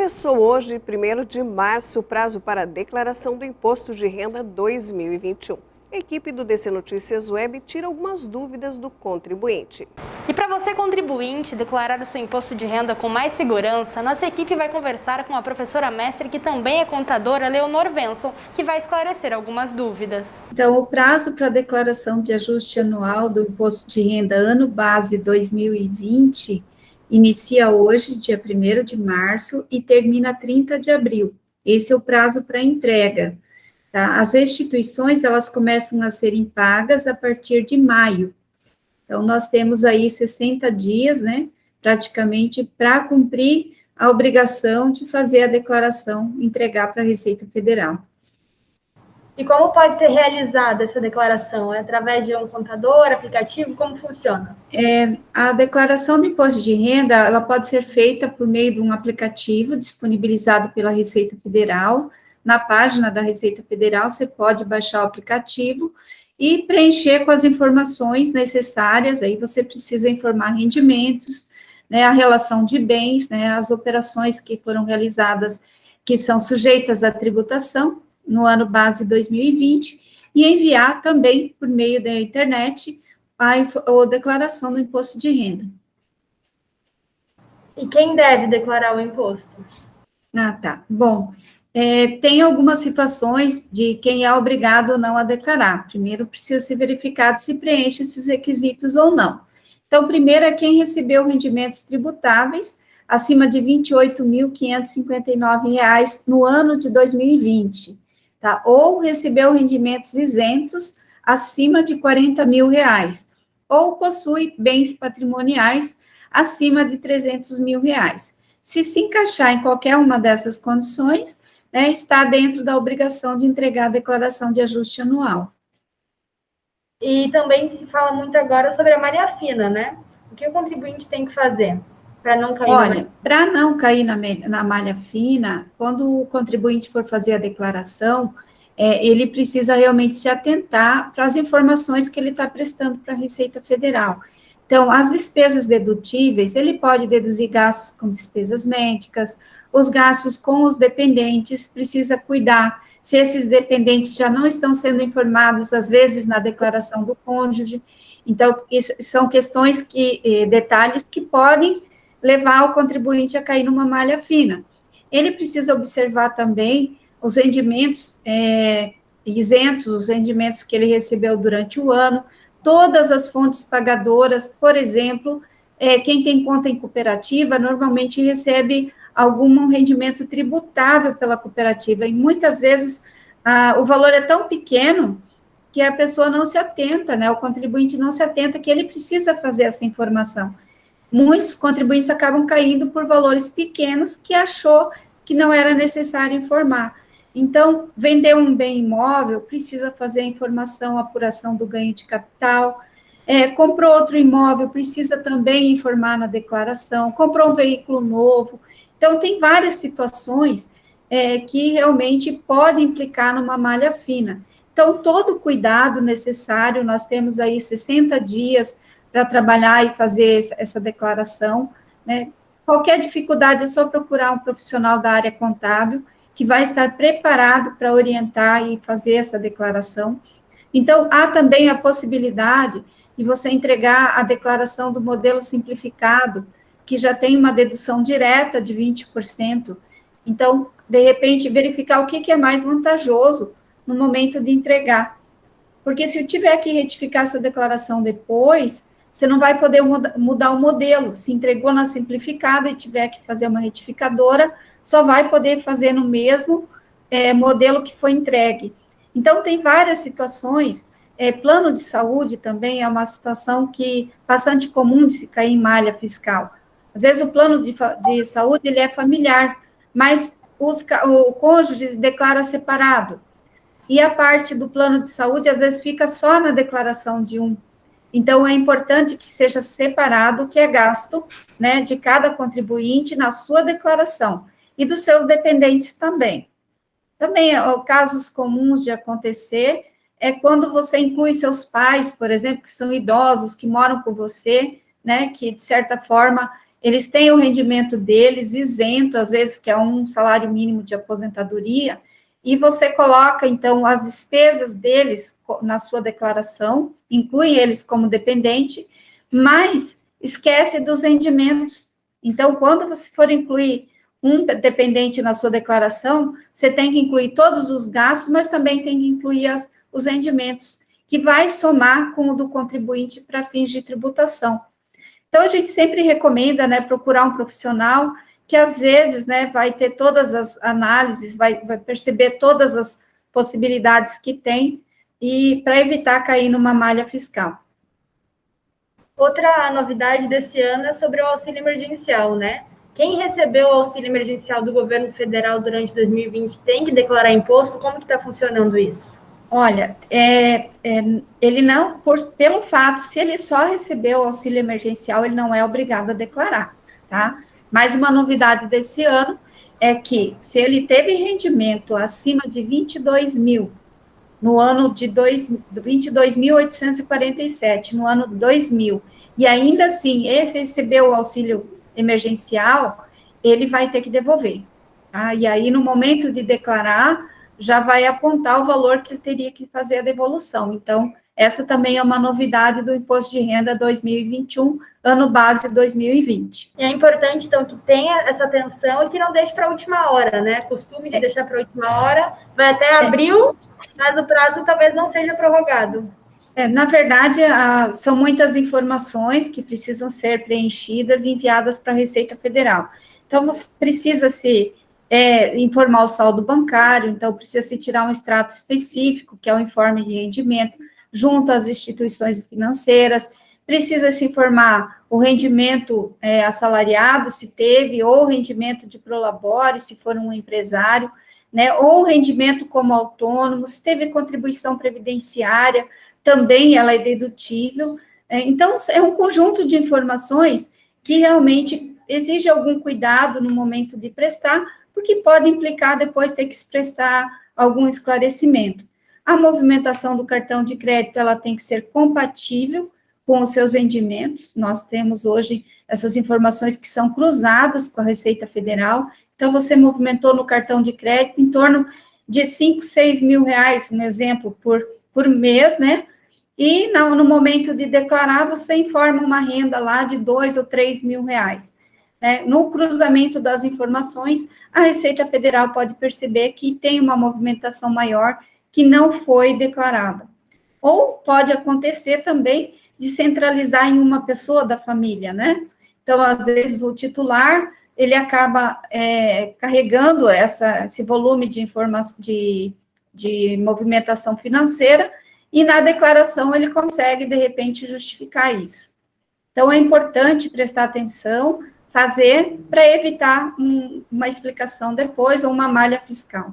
Começou hoje, 1º de março, o prazo para a declaração do Imposto de Renda 2021. A equipe do DC Notícias Web tira algumas dúvidas do contribuinte. E para você, contribuinte, declarar o seu imposto de renda com mais segurança, nossa equipe vai conversar com a professora mestre, que também é contadora, Leonor Venson, que vai esclarecer algumas dúvidas. Então, o prazo para a declaração de ajuste anual do imposto de renda ano base 2020 inicia hoje, dia 1º de março, e termina 30 de abril. Esse é o prazo para entrega. Tá? As restituições, elas começam a serem pagas a partir de maio. Então, nós temos aí 60 dias, né, praticamente, para cumprir a obrigação de fazer a declaração, entregar para a Receita Federal. E como pode ser realizada essa declaração? É através de um contador, aplicativo? Como funciona? A declaração do imposto de renda, ela pode ser feita por meio de um aplicativo disponibilizado pela Receita Federal. Na página da Receita Federal, você pode baixar o aplicativo e preencher com as informações necessárias. Aí você precisa informar rendimentos, né, a relação de bens, né, as operações que foram realizadas, que são sujeitas à tributação no ano base 2020, e enviar também, por meio da internet, a declaração do imposto de renda. E quem deve declarar o imposto? Tá. Bom, tem algumas situações de quem é obrigado ou não a declarar. Primeiro, precisa ser verificado se preenche esses requisitos ou não. Então, primeiro é quem recebeu rendimentos tributáveis acima de R$ 28.559 no ano de 2020, tá? Ou recebeu rendimentos isentos acima de R$ 40 mil, ou possui bens patrimoniais acima de R$ 300 mil. Se encaixar em qualquer uma dessas condições, né, está dentro da obrigação de entregar a declaração de ajuste anual. E também se fala muito agora sobre a malha fina, né? O que o contribuinte tem que fazer para não cair? Olha, para não cair na malha fina, quando o contribuinte for fazer a declaração, ele precisa realmente se atentar para as informações que ele está prestando para a Receita Federal. Então, as despesas dedutíveis, ele pode deduzir gastos com despesas médicas, os gastos com os dependentes, precisa cuidar se esses dependentes já não estão sendo informados, às vezes, na declaração do cônjuge. Então, isso são questões detalhes que podem levar o contribuinte a cair numa malha fina. Ele precisa observar também os rendimentos isentos, os rendimentos que ele recebeu durante o ano, todas as fontes pagadoras, por exemplo, quem tem conta em cooperativa, normalmente recebe algum rendimento tributável pela cooperativa, e muitas vezes o valor é tão pequeno que a pessoa não se atenta, né, o contribuinte não se atenta que ele precisa fazer essa informação. Muitos contribuintes acabam caindo por valores pequenos que achou que não era necessário informar. Então, vender um bem imóvel, precisa fazer a informação, a apuração do ganho de capital. Comprou outro imóvel, precisa também informar na declaração. Comprou um veículo novo. Então, tem várias situações que realmente podem implicar numa malha fina. Então, todo o cuidado necessário, nós temos aí 60 dias para trabalhar e fazer essa declaração, né? Qualquer dificuldade é só procurar um profissional da área contábil, que vai estar preparado para orientar e fazer essa declaração. Então, há também a possibilidade de você entregar a declaração do modelo simplificado, que já tem uma dedução direta de 20%. Então, de repente, verificar o que é mais vantajoso no momento de entregar. Porque se eu tiver que retificar essa declaração depois, você não vai poder mudar o modelo. Se entregou na simplificada e tiver que fazer uma retificadora, só vai poder fazer no mesmo modelo que foi entregue. Então, tem várias situações. Plano de saúde também é uma situação bastante comum de se cair em malha fiscal. Às vezes, o plano de saúde ele é familiar, mas o cônjuge declara separado. E a parte do plano de saúde, às vezes, fica só na declaração de um. Então, é importante que seja separado o que é gasto, né, de cada contribuinte na sua declaração, e dos seus dependentes também. Também, casos comuns de acontecer é quando você inclui seus pais, por exemplo, que são idosos, que moram com você, né, que, de certa forma, eles têm o rendimento deles isento, às vezes, que é um salário mínimo de aposentadoria, e você coloca, então, as despesas deles na sua declaração, inclui eles como dependente, mas esquece dos rendimentos. Então, quando você for incluir um dependente na sua declaração, você tem que incluir todos os gastos, mas também tem que incluir os rendimentos, que vai somar com o do contribuinte para fins de tributação. Então, a gente sempre recomenda, né, procurar um profissional que, às vezes, né, vai ter todas as análises, vai perceber todas as possibilidades que tem, e para evitar cair numa malha fiscal. Outra novidade desse ano é sobre o auxílio emergencial, né? Quem recebeu o auxílio emergencial do governo federal durante 2020 tem que declarar imposto? Como que está funcionando isso? Olha, ele não, pelo fato, se ele só recebeu o auxílio emergencial, ele não é obrigado a declarar, tá? Mas uma novidade desse ano é que, se ele teve rendimento acima de 22 mil, no ano de 22.847, no ano 2000, e ainda assim, esse recebeu o auxílio emergencial, ele vai ter que devolver, tá? E aí, no momento de declarar, já vai apontar o valor que ele teria que fazer a devolução. Então, essa também é uma novidade do Imposto de Renda 2021, ano base 2020. E é importante, então, que tenha essa atenção e que não deixe para a última hora, né? Costume de deixar para a última hora, vai até abril, mas o prazo talvez não seja prorrogado. Na verdade, são muitas informações que precisam ser preenchidas e enviadas para a Receita Federal. Então, você precisa informar o saldo bancário, então precisa se tirar um extrato específico, que é o informe de rendimento, junto às instituições financeiras, precisa se informar o rendimento assalariado, se teve, ou o rendimento de prolabore, se for um empresário, né, ou o rendimento como autônomo, se teve contribuição previdenciária, também ela é dedutível. Então, é um conjunto de informações que realmente exige algum cuidado no momento de prestar, porque pode implicar depois ter que se prestar algum esclarecimento. A movimentação do cartão de crédito, ela tem que ser compatível com os seus rendimentos. Nós temos hoje essas informações que são cruzadas com a Receita Federal. Então, você movimentou no cartão de crédito em torno de 5, 6 mil reais, um exemplo, por mês, né? E no momento de declarar, você informa uma renda lá de 2 ou 3 mil reais. No cruzamento das informações, a Receita Federal pode perceber que tem uma movimentação maior que não foi declarada. Ou pode acontecer também de centralizar em uma pessoa da família, né? Então, às vezes, o titular, ele acaba carregando esse volume de movimentação financeira, e na declaração ele consegue, de repente, justificar isso. Então, é importante prestar atenção, fazer, para evitar uma explicação depois, ou uma malha fiscal.